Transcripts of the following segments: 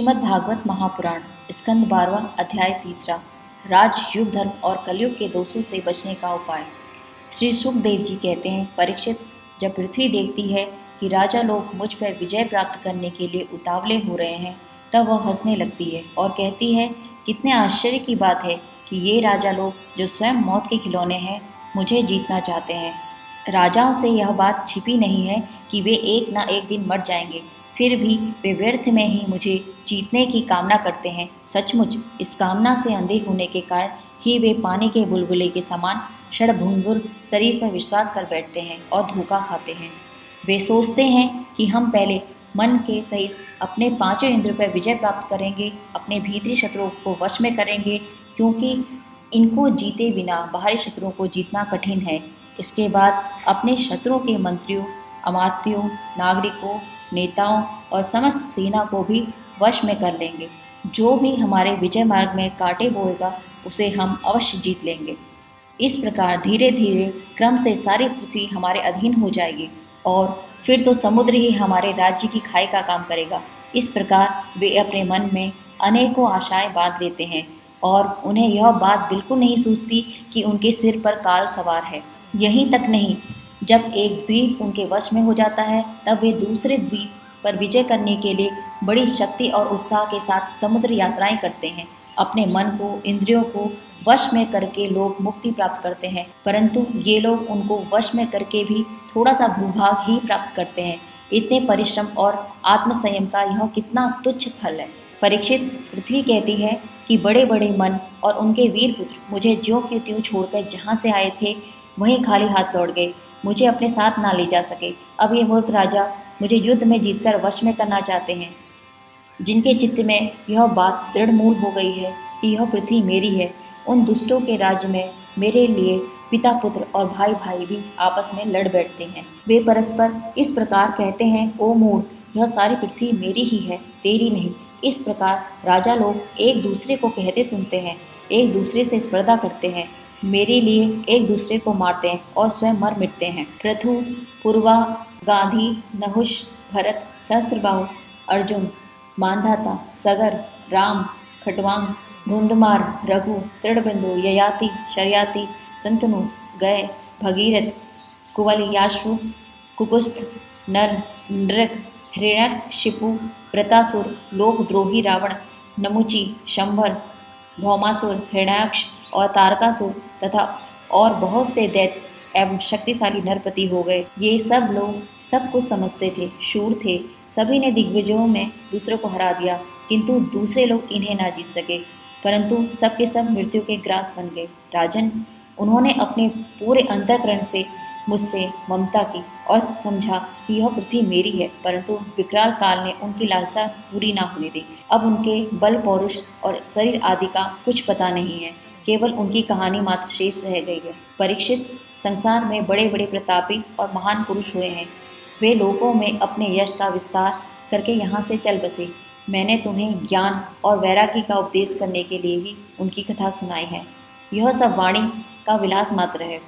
श्रीमद् भागवत महापुराण स्कंद 12 अध्याय 3 राजयुग धर्म और कलयुग के दोषों से बचने का उपाय। श्री सुखदेव जी कहते हैं, परीक्षित, जब पृथ्वी देखती है कि राजा लोग मुझ पर विजय प्राप्त करने के लिए उतावले हो रहे हैं, तब वह हंसने लगती है और कहती है, कितने आश्चर्य की बात है कि ये राजा लोग जो स्वयं मौत के खिलौने हैं, मुझे जीतना चाहते हैं। राजाओं से यह बात छिपी नहीं है कि वे एक ना एक दिन मर जाएंगे, फिर भी वे व्यर्थ में ही मुझे जीतने की कामना करते हैं। सचमुच इस कामना से अंधे होने के कारण ही वे पानी के बुलबुले के समान क्षणभंगुर शरीर पर विश्वास कर बैठते हैं और धोखा खाते हैं। वे सोचते हैं कि हम पहले मन के सहित अपने पांचों इंद्रियों पर विजय प्राप्त करेंगे, अपने भीतरी शत्रुओं को वश में करेंगे, क्योंकि इनको जीते बिना बाहरी शत्रुओं को जीतना कठिन है। इसके बाद अपने शत्रुओं के मंत्रियों, अमात्यों, नागरिकों, नेताओं और समस्त सेना को भी वश में कर लेंगे। जो भी हमारे विजय मार्ग में कांटे बोएगा, उसे हम अवश्य जीत लेंगे। इस प्रकार धीरे धीरे क्रम से सारी पृथ्वी हमारे अधीन हो जाएगी और फिर तो समुद्र ही हमारे राज्य की खाई का काम करेगा। इस प्रकार वे अपने मन में अनेकों आशाएं बांध लेते हैं और उन्हें यह बात बिल्कुल नहीं सूझती कि उनके सिर पर काल सवार है। यहीं तक नहीं, जब एक द्वीप उनके वश में हो जाता है, तब वे दूसरे द्वीप पर विजय करने के लिए बड़ी शक्ति और उत्साह के साथ समुद्र यात्राएं करते हैं। अपने मन को, इंद्रियों को वश में करके लोग मुक्ति प्राप्त करते हैं, परंतु ये लोग उनको वश में करके भी थोड़ा सा भूभाग ही प्राप्त करते हैं। इतने परिश्रम और आत्मसंयम का यह कितना तुच्छ फल है। परीक्षित, पृथ्वी कहती है कि बड़े बड़े मन और उनके वीर पुत्र मुझे ज्यों के त्यों छोड़कर जहाँ से आए थे वहीं खाली हाथ लौट गए, मुझे अपने साथ ना ले जा सके। अब ये मूर्ख राजा मुझे युद्ध में जीतकर वश में करना चाहते हैं। जिनके चित्त में यह बात दृढ़ मूल हो गई है कि यह पृथ्वी मेरी है, उन दुष्टों के राज्य में मेरे लिए पिता पुत्र और भाई भाई भी आपस में लड़ बैठते हैं। वे परस्पर इस प्रकार कहते हैं, ओ मूढ़, यह सारी पृथ्वी मेरी ही है, तेरी नहीं। इस प्रकार राजा लोग एक दूसरे को कहते सुनते हैं, एक दूसरे से स्पर्धा करते हैं, मेरे लिए एक दूसरे को मारते हैं और स्वयं मर मिटते हैं। पृथु, पूर्वा, गांधी, नहुष, भरत, सहस्त्रबाहु, अर्जुन, मांधाता, सगर, राम, खटवांग, धुंधमार, रघु, तृणबिंदु, ययाति, शर्याति, संतनु, गय, भगीरथ, कुवलयाश्व, कुकुस्थ, नल, नृक, हिरण्यक, शिपु, प्रतासुर, लोकद्रोही रावण, नमुची, शंभर, भौमासुर, हिरण्याक्ष और तारकासुर तथा और बहुत से दैत्य एवं शक्तिशाली नरपति हो गए। ये सब लोग सब कुछ समझते थे, शूर थे, सभी ने दिग्विजयों में दूसरों को हरा दिया, किंतु दूसरे लोग इन्हें ना जीत सके, परंतु सब के सब मृत्यु के ग्रास बन गए। राजन, उन्होंने अपने पूरे अंतःकरण से मुझसे ममता की और समझा कि यह पृथ्वी मेरी है, परंतु विकराल काल ने उनकी लालसा पूरी ना होने दी। अब उनके बल, पौरुष और शरीर आदि का कुछ पता नहीं है, केवल उनकी कहानी मात्र शेष रह गई है। परीक्षित, संसार में बड़े बड़े प्रतापी और महान पुरुष हुए हैं, वे लोगों में अपने यश का विस्तार करके यहाँ से चल बसे। मैंने तुम्हें ज्ञान और वैराग्य का उपदेश करने के लिए ही उनकी कथा सुनाई है। यह सब वाणी का विलास मात्र है,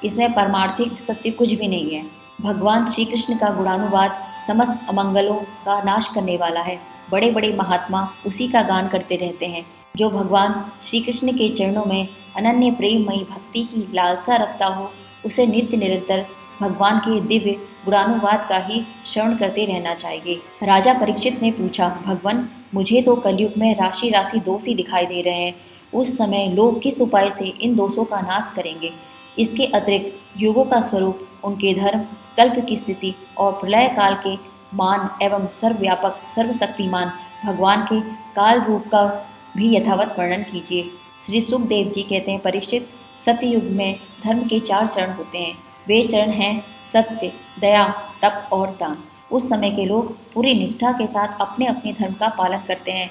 इसमें परमार्थिक सत्य कुछ भी नहीं है। भगवान श्री कृष्ण का गुणानुवाद समस्त अमंगलों का नाश करने वाला है। बड़े बड़े महात्मा उसी का गान करते रहते हैं। जो भगवान श्री कृष्ण के चरणों में अनन्य प्रेममयी भक्ति की लालसा रखता हो, उसे नित्य निरंतर भगवान के दिव्य गुणानुवाद का ही श्रवण करते रहना चाहिए। राजा परीक्षित ने पूछा, भगवान, मुझे तो कलयुग में राशि राशि दोष ही दिखाई दे रहे हैं। उस समय लोग किस उपाय से इन दोषों का नाश करेंगे? इसके अतिरिक्त युगों का स्वरूप, उनके धर्म, कल्प की स्थिति और प्रलय काल के मान एवं सर्वव्यापक सर्वशक्तिमान भगवान के काल रूप का भी यथावत वर्णन कीजिए। श्री सुखदेव जी कहते हैं, परीक्षित, सत्ययुग में धर्म के 4 चरण होते हैं। वे चरण हैं सत्य, दया, तप और दान। उस समय के लोग पूरी निष्ठा के साथ अपने अपने धर्म का पालन करते हैं।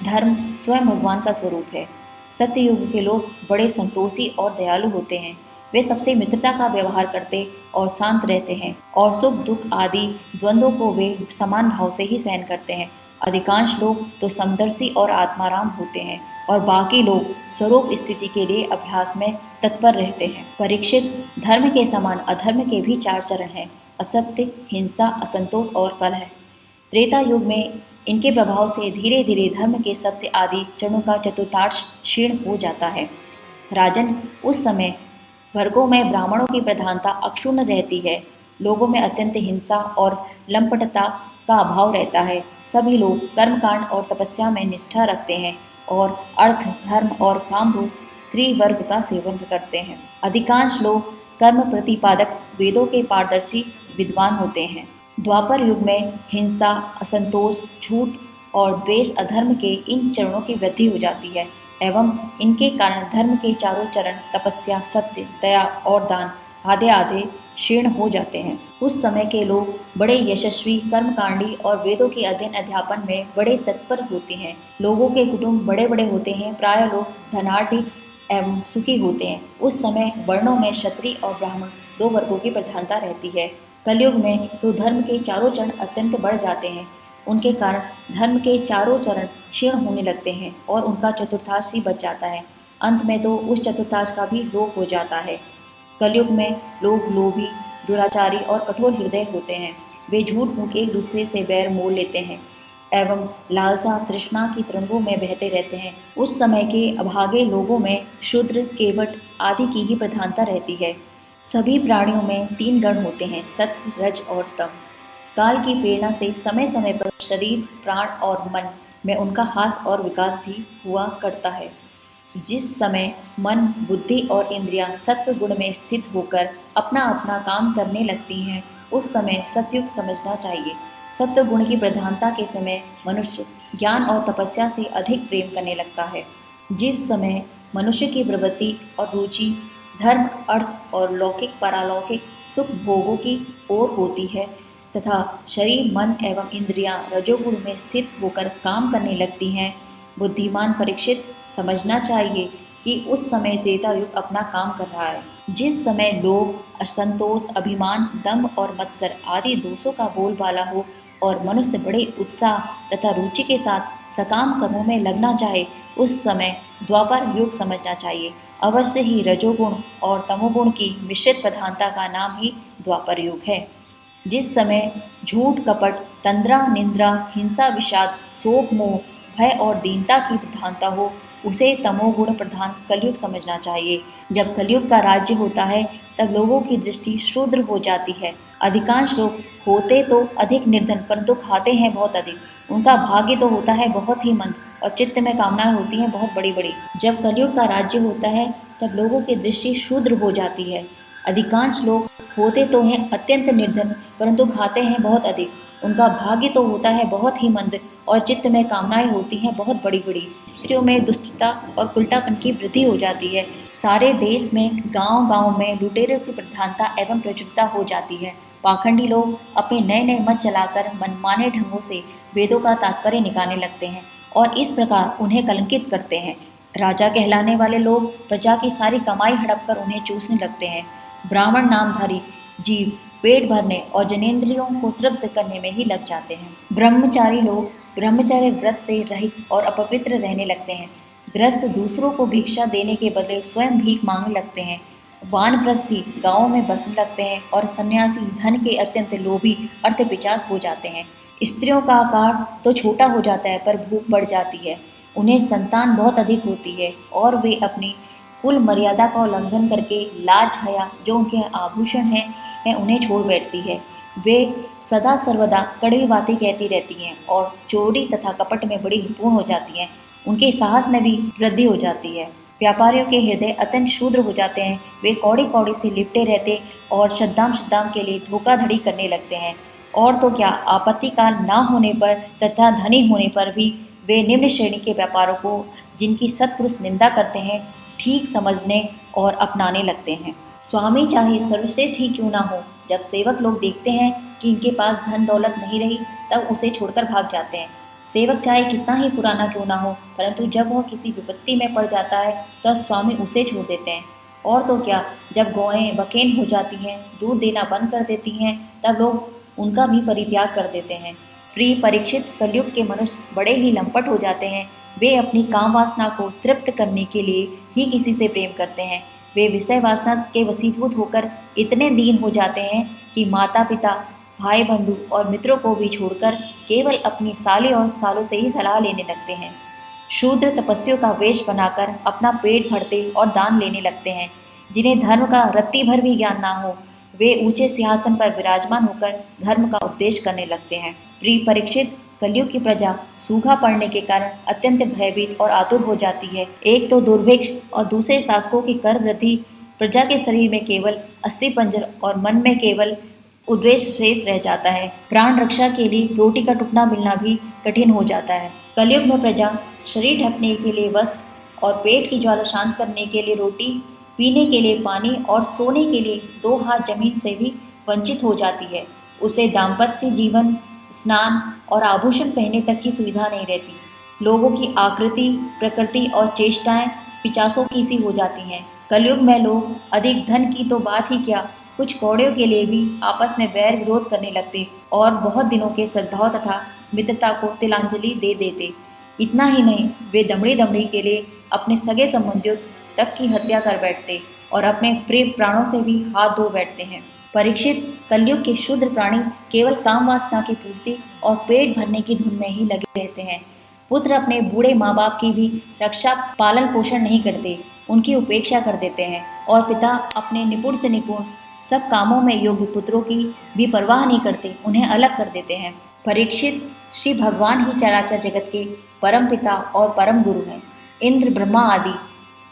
धर्म स्वयं भगवान का स्वरूप है। सत्ययुग के लोग बड़े संतोषी और दयालु होते हैं। वे सबसे मित्रता का व्यवहार करते और शांत रहते हैं और सुख दुख आदि द्वंद्वों को वे समान भाव से ही सहन करते हैं। अधिकांश लोग तो समदर्शी और आत्माराम होते हैं और बाकी लोग स्वरूप स्थिति के लिए अभ्यास में तत्पर रहते हैं। परीक्षित, धर्म के समान अधर्म के भी 4 चरण हैं, असत्य, हिंसा, असंतोष और कलह। त्रेता युग में इनके प्रभाव से धीरे धीरे धर्म के सत्य आदि चरणों का चतुर्थांश क्षीण हो जाता है। राजन, उस समय वर्गों में ब्राह्मणों की प्रधानता अक्षुण्ण रहती है। लोगों में अत्यंत हिंसा और लंपटता का अभाव रहता है। सभी लोग कर्मकांड और तपस्या में निष्ठा रखते हैं और अर्थ, धर्म और काम रूप त्रिवर्ग का सेवन करते हैं। अधिकांश लोग कर्म प्रतिपादक वेदों के पारदर्शी विद्वान होते हैं। द्वापर युग में हिंसा, असंतोष, झूठ और द्वेष, अधर्म के इन चरणों की वृद्धि हो जाती है एवं इनके कारण धर्म के चारों चरण तपस्या, सत्य, दया और दान आधे आधे क्षीण हो जाते हैं। उस समय के लोग बड़े यशस्वी, कर्मकांडी और वेदों के अध्ययन अध्यापन में बड़े तत्पर होते हैं। लोगों के कुटुंब बड़े बड़े होते हैं। प्राय लोग धनाढ़ एवं सुखी होते हैं। उस समय वर्णों में क्षत्रिय और ब्राह्मण दो वर्गों की प्रधानता रहती है। कलयुग में तो धर्म के चारों चरण अत्यंत बढ़ जाते हैं। उनके कारण धर्म के चारों चरण क्षीण होने लगते हैं और उनका चतुर्थांश ही बच जाता है। अंत में तो उस चतुर्थांश का भी लोप हो जाता है। कलयुग में लोग लोभी, दुराचारी और कठोर हृदय होते हैं। वे झूठ मूठ एक दूसरे से बैर मोल लेते हैं एवं लालसा, तृष्णा की तरंगों में बहते रहते हैं। उस समय के अभागे लोगों में शूद्र, केवट आदि की ही प्रधानता रहती है। सभी प्राणियों में तीन गण होते हैं, सत्व, रज और तम। काल की प्रेरणा से समय समय पर शरीर, प्राण और मन में उनका ह्रास और विकास भी हुआ करता है। जिस समय मन, बुद्धि और इंद्रियां सत्व गुण में स्थित होकर अपना अपना काम करने लगती हैं, उस समय सतयुग समझना चाहिए। सत्व गुण की प्रधानता के समय मनुष्य ज्ञान और तपस्या से अधिक प्रेम करने लगता है। जिस समय मनुष्य की प्रवृत्ति और रुचि धर्म, अर्थ और लौकिक पारलौकिक सुख भोगों की ओर होती है तथा शरीर, मन एवं इंद्रियां रजोगुण में स्थित होकर काम करने लगती हैं, बुद्धिमान परीक्षित समझना चाहिए कि उस समय त्रेता युग अपना काम कर रहा है। जिस समय लोभ, असंतोष, अभिमान, दंभ और मत्सर आदि दोषों का बोलबाला हो और मनुष्य बड़े उत्साह तथा रुचि के साथ सकाम कर्मों में लगना चाहे, उस समय द्वापर युग समझना चाहिए। अवश्य ही रजोगुण और तमोगुण की मिश्रित प्रधानता का नाम ही द्वापर युग है। जिस समय झूठ, कपट, तंद्रा, निंद्रा, हिंसा, विषाद, शोक, मोह, भय और दीनता की प्रधानता हो, उसे तमोगुण प्रधान कलयुग समझना चाहिए। जब कलयुग का राज्य होता है तब लोगों की दृष्टि क्षुद्र हो जाती है। अधिकांश लोग होते तो अधिक निर्धन परंतु खाते हैं बहुत अधिक। उनका भाग्य तो होता है बहुत ही मंद और चित्त में कामनाएं होती हैं बहुत बड़ी बड़ी। जब कलयुग का राज्य होता है तब लोगों की दृष्टि क्षुद्र हो जाती है। अधिकांश लोग होते तो हैं अत्यंत निर्धन परंतु खाते हैं बहुत अधिक। उनका भाग्य तो होता है बहुत ही मंद और चित्त में कामनाएं होती हैं बहुत बड़ी बड़ी। स्त्रियों में दुष्टता और उल्टापन की वृद्धि हो जाती है। सारे देश में गांव-गांव में लुटेरों की प्रधानता एवं प्रचुरता हो जाती है। पाखंडी लोग अपने नए नए मत चलाकर मनमाने ढंगों से वेदों का तात्पर्य निकालने लगते हैं और इस प्रकार उन्हें कलंकित करते हैं। राजा कहलाने वाले लोग प्रजा की सारी कमाई हड़प कर उन्हें चूसने लगते हैं। ब्राह्मण नामधारी जीव पेट भरने और जनेंद्रियों को तृप्त करने में ही लग जाते हैं। ब्रह्मचारी लोग ब्रह्मचर्य व्रत से रहित और अपवित्र रहने लगते हैं। गृहस्थ दूसरों को भिक्षा देने के बदले स्वयं भीख मांगने लगते हैं। वानप्रस्थी गांवों में बसने लगते हैं और सन्यासी धन के अत्यंत लोभी अर्थपिशाच हो जाते हैं। स्त्रियों का आकार तो छोटा हो जाता है पर भूख बढ़ जाती है। उन्हें संतान बहुत अधिक होती है और वे अपनी कुल मर्यादा का उल्लंघन करके लाज, हया जो उनके आभूषण हैं उन्हें छोड़ बैठती है। वे सदा सर्वदा कड़वी बातें कहती रहती हैं और चोरी तथा कपट में बड़ी निपुण हो जाती हैं। उनके साहस में भी वृद्धि हो जाती है। व्यापारियों के हृदय अत्यंत शूद्र हो जाते हैं। वे कौड़ी कौड़ी से लिपटे रहते और शद्दाम शद्दाम के लिए धोखाधड़ी करने लगते हैं। और तो क्या, आपत्तिकाल ना होने पर तथा धनी होने पर भी वे निम्न श्रेणी के व्यापारों को जिनकी सत्पुरुष निंदा करते हैं ठीक समझने और अपनाने लगते हैं। स्वामी चाहे सर्वश्रेष्ठ ही क्यों ना हो, जब सेवक लोग देखते हैं कि इनके पास धन दौलत नहीं रही तब उसे छोड़कर भाग जाते हैं। सेवक चाहे कितना ही पुराना क्यों ना हो, परंतु जब वह किसी विपत्ति में पड़ जाता है तो स्वामी उसे छोड़ देते हैं। और तो क्या, जब गौएं बकेन हो जाती हैं, दूध देना बंद कर देती हैं, तब लोग उनका भी परित्याग कर देते हैं। प्रिय परीक्षित, कलयुग के मनुष्य बड़े ही लंपट हो जाते हैं। वे अपनी काम वासना को तृप्त करने के लिए ही किसी से प्रेम करते हैं। वे विषय वासना के वशीभूत होकर इतने दीन हो जाते हैं कि माता पिता भाई बंधु और मित्रों को भी छोड़कर केवल अपनी साली और सालों से ही सलाह लेने लगते हैं। शूद्र तपस्वियों का वेश बनाकर अपना पेट भरते और दान लेने लगते हैं। जिन्हें धर्म का रत्ती भर भी ज्ञान ना हो, वे ऊंचे सिंहासन पर विराजमान होकर धर्म का उपदेश करने लगते हैं। प्रिय परीक्षित, कलयुग की प्रजा सूखा पड़ने के कारण अत्यंत भयभीत और आतुर हो जाती है। एक तो दुर्भिक्ष और दूसरे शासकों की कर वृद्धि, प्रजा के शरीर में केवल 80 पंजर और मन में केवल उद्वेष शेष रह जाता है। प्राण रक्षा के लिए रोटी का टुकड़ा मिलना भी कठिन हो जाता है। कलयुग में प्रजा शरीर ढकने के लिए वस्त्र और पेट की ज्वाला शांत करने के लिए रोटी, पीने के लिए पानी और सोने के लिए 2 हाथ जमीन से भी वंचित हो जाती है। उसे दाम्पत्य जीवन, स्नान और आभूषण पहनने तक की सुविधा नहीं रहती। लोगों की आकृति, प्रकृति और चेष्टाएं पिचासों की सी हो जाती हैं। कलयुग में लोग अधिक धन की तो बात ही क्या, कुछ कौड़ियों के लिए भी आपस में बैर विरोध करने लगते और बहुत दिनों के सद्भाव तथा मित्रता को तिलांजलि दे देते। इतना ही नहीं, वे दमड़ी दमड़ी के लिए अपने सगे संबंधियों तक की हत्या कर बैठते और अपने प्रिय प्राणों से भी हाथ धो बैठते हैं। परीक्षित, कलयुग के शूद्र प्राणी केवल काम वासना की पूर्ति और पेट भरने की धुन में ही लगे रहते हैं। पुत्र अपने बूढ़े माँ बाप की भी रक्षा पालन पोषण नहीं करते, उनकी उपेक्षा कर देते हैं और पिता अपने निपुण से निपुण सब कामों में योग्य पुत्रों की भी परवाह नहीं करते, उन्हें अलग कर देते हैं। परीक्षित, श्री भगवान ही चराचर जगत के परम पिता और परम गुरु हैं। इंद्र, ब्रह्मा आदि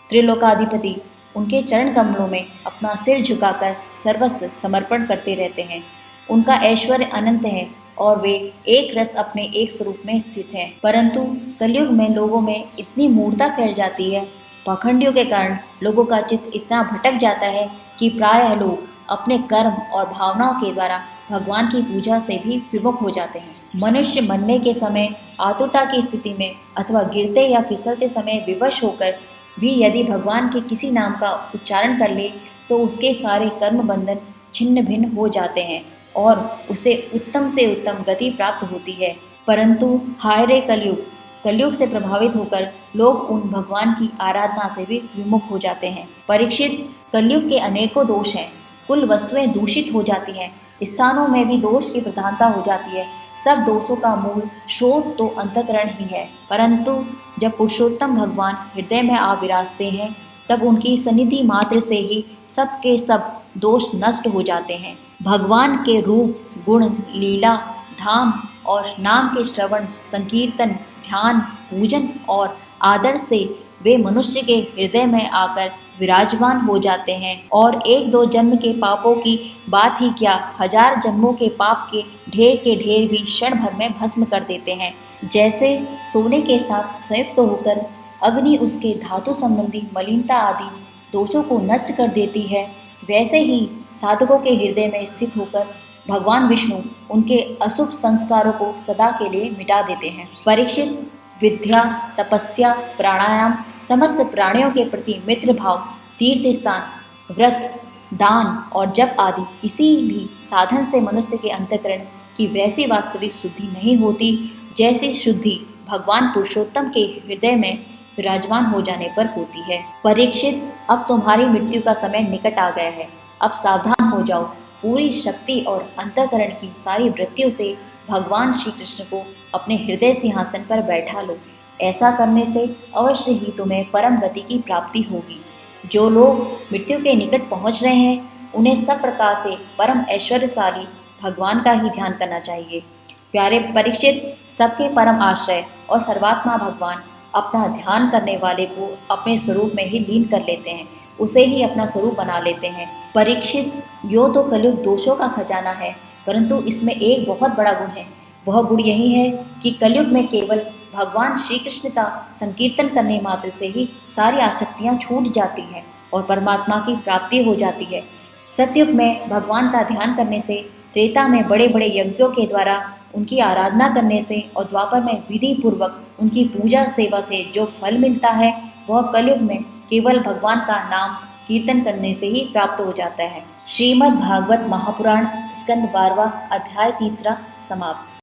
त्रिलोकाधिपति उनके चरण कमलों में अपना सिर झुकाकर सर्वस्व समर्पण करते रहते हैं। उनका ऐश्वर्य अनंत है और वे एक रस अपने एक स्वरूप में स्थित हैं। परंतु कलयुग में लोगों में इतनी मूर्खता फैल जाती है, पाखंडियों के कारण लोगों का चित्त इतना भटक जाता है कि प्रायः लोग अपने कर्म और भावनाओं के द्वारा भगवान की पूजा से भी विमुख हो जाते हैं। मनुष्य मरने के समय आतुरता की स्थिति में अथवा गिरते या फिसलते समय विवश होकर भी यदि भगवान के किसी नाम का उच्चारण कर ले तो उसके सारे कर्म बंधन छिन्न भिन्न हो जाते हैं और उसे उत्तम से उत्तम गति प्राप्त होती है। परंतु हाय रे कलयुग, कलयुग से प्रभावित होकर लोग उन भगवान की आराधना से भी विमुख हो जाते हैं। परीक्षित, कलयुग के अनेकों दोष हैं। कुल वस्तुएं दूषित हो जाती हैं, स्थानों में भी दोष की प्रधानता हो जाती है। सब दोषों का मूल स्रोत तो अंतःकरण ही है। परंतु जब पुरुषोत्तम भगवान हृदय में आ विराजते हैं तब उनकी सन्निधि मात्र से ही सब के सब दोष नष्ट हो जाते हैं। भगवान के रूप, गुण, लीला, धाम और नाम के श्रवण, संकीर्तन, ध्यान, पूजन और आदर से वे मनुष्य के हृदय में आकर विराजमान हो जाते हैं और 1-2 जन्म के पापों की बात ही क्या, 1000 जन्मों के पाप के ढेर भी क्षण भर में भस्म कर देते हैं। जैसे सोने के साथ संयुक्त होकर अग्नि उसके धातु संबंधी मलिनता आदि दोषों को नष्ट कर देती है, वैसे ही साधकों के हृदय में स्थित होकर भगवान विष्णु उनके अशुभ संस्कारों को सदा के लिए मिटा देते हैं। परीक्षित, विद्या, तपस्या, प्राणायाम, समस्त प्राणियों के प्रति मित्र भाव, तीर्थ स्थान, व्रत, दान और जप आदि किसी भी साधन से मनुष्य के अंतःकरण की वैसी वास्तविक शुद्धि नहीं होती जैसी शुद्धि भगवान पुरुषोत्तम के हृदय में विराजमान हो जाने पर होती है। परीक्षित, अब तुम्हारी मृत्यु का समय निकट आ गया है। अब सावधान हो जाओ। पूरी शक्ति और अंतःकरण की सारी वृत्तियों से भगवान श्री कृष्ण को अपने हृदय सिंहासन पर बैठा लो। ऐसा करने से अवश्य ही तुम्हें परम गति की प्राप्ति होगी। जो लोग मृत्यु के निकट पहुंच रहे हैं उन्हें सब प्रकार से परम ऐश्वर्यशाली भगवान का ही ध्यान करना चाहिए। प्यारे परीक्षित, सबके परम आश्रय और सर्वात्मा भगवान अपना ध्यान करने वाले को अपने स्वरूप में ही लीन कर लेते हैं, उसे ही अपना स्वरूप बना लेते हैं। परीक्षित, यो तो कलयुग दोषों का खजाना है, परंतु इसमें एक बहुत बड़ा गुण है। वह गुण यही है कि कलयुग में केवल भगवान श्री कृष्ण का संकीर्तन करने मात्र से ही सारी आसक्तियाँ छूट जाती हैं और परमात्मा की प्राप्ति हो जाती है। सतयुग में भगवान का ध्यान करने से, त्रेता में बड़े बड़े यज्ञों के द्वारा उनकी आराधना करने से और द्वापर में विधि पूर्वक उनकी पूजा सेवा से जो फल मिलता है वह कलयुग में केवल भगवान का नाम कीर्तन करने से ही प्राप्त हो जाता है। श्रीमद् भागवत महापुराण स्कंद 12वां अध्याय 3 समाप्त।